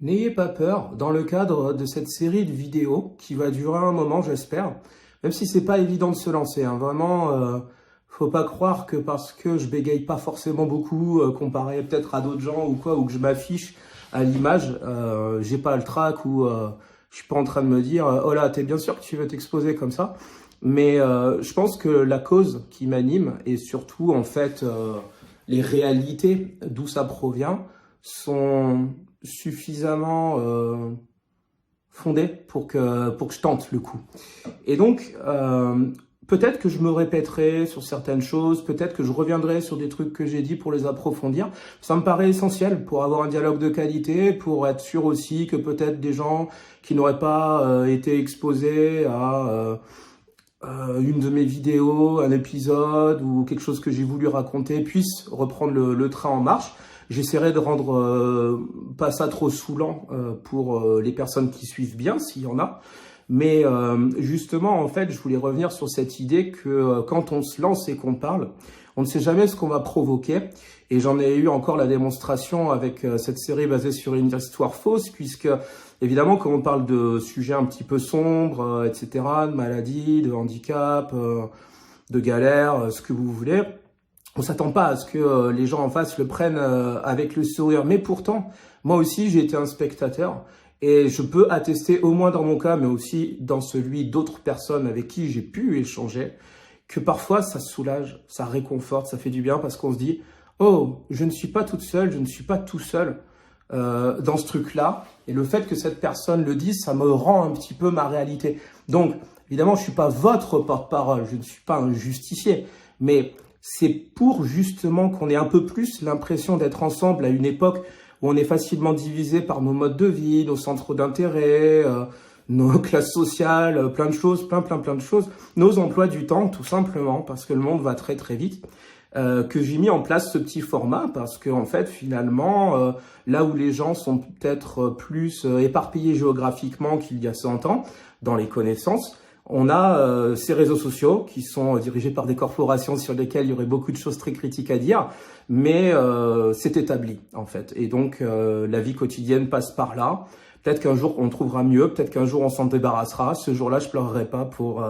N'ayez pas peur dans le cadre de cette série de vidéos qui va durer un moment, j'espère. Même si c'est pas évident de se lancer, hein. Vraiment, faut pas croire que parce que je bégaye pas forcément beaucoup, comparé peut-être à d'autres gens ou quoi, ou que je m'affiche à l'image, j'ai pas le trac ou je suis pas en train de me dire oh là, t'es bien sûr que tu veux t'exposer comme ça. Mais je pense que la cause qui m'anime et surtout en fait les réalités d'où ça provient sont suffisamment fondées pour que je tente le coup. Et donc, peut-être que je me répéterai sur certaines choses, peut-être que je reviendrai sur des trucs que j'ai dit pour les approfondir. Ça me paraît essentiel pour avoir un dialogue de qualité, pour être sûr aussi que peut-être des gens qui n'auraient pas été exposés à une de mes vidéos, un épisode ou quelque chose que j'ai voulu raconter puisse reprendre le train en marche. J'essaierai de rendre pas ça trop saoulant pour les personnes qui suivent bien, s'il y en a. Mais justement, en fait, je voulais revenir sur cette idée que quand on se lance et qu'on parle, on ne sait jamais ce qu'on va provoquer. Et j'en ai eu encore la démonstration avec cette série basée sur une histoire fausse, puisque évidemment, quand on parle de sujets un petit peu sombres, etc., de maladies, de handicap, de galères, ce que vous voulez, on s'attend pas à ce que les gens en face le prennent avec le sourire. Mais pourtant, moi aussi, j'ai été un spectateur et je peux attester, au moins dans mon cas, mais aussi dans celui d'autres personnes avec qui j'ai pu échanger, que parfois ça soulage, ça réconforte, ça fait du bien parce qu'on se dit « Oh, je ne suis pas toute seule, je ne suis pas tout seul dans ce truc-là. » Et le fait que cette personne le dise, ça me rend un petit peu ma réalité. Donc, évidemment, je ne suis pas votre porte-parole, je ne suis pas un justicier, mais c'est pour justement qu'on ait un peu plus l'impression d'être ensemble à une époque où on est facilement divisé par nos modes de vie, nos centres d'intérêt, nos classes sociales, plein de choses, plein de choses, nos emplois du temps tout simplement parce que le monde va très très vite, que j'ai mis en place ce petit format parce que en fait finalement là où les gens sont peut-être plus éparpillés géographiquement qu'il y a 100 ans dans les connaissances, on a ces réseaux sociaux qui sont dirigés par des corporations sur lesquelles il y aurait beaucoup de choses très critiques à dire, mais c'est établi en fait. Et donc la vie quotidienne passe par là. Peut-être qu'un jour on trouvera mieux, peut-être qu'un jour on s'en débarrassera. Ce jour-là, je pleurerai pas pour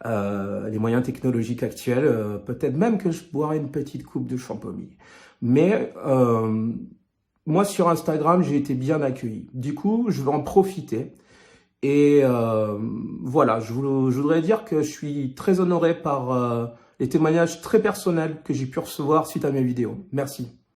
les moyens technologiques actuels. Peut-être même que je boirai une petite coupe de champomis. Mais moi sur Instagram, j'ai été bien accueilli. Du coup, je vais en profiter. Et voilà, je voudrais dire que je suis très honoré par les témoignages très personnels que j'ai pu recevoir suite à mes vidéos. Merci.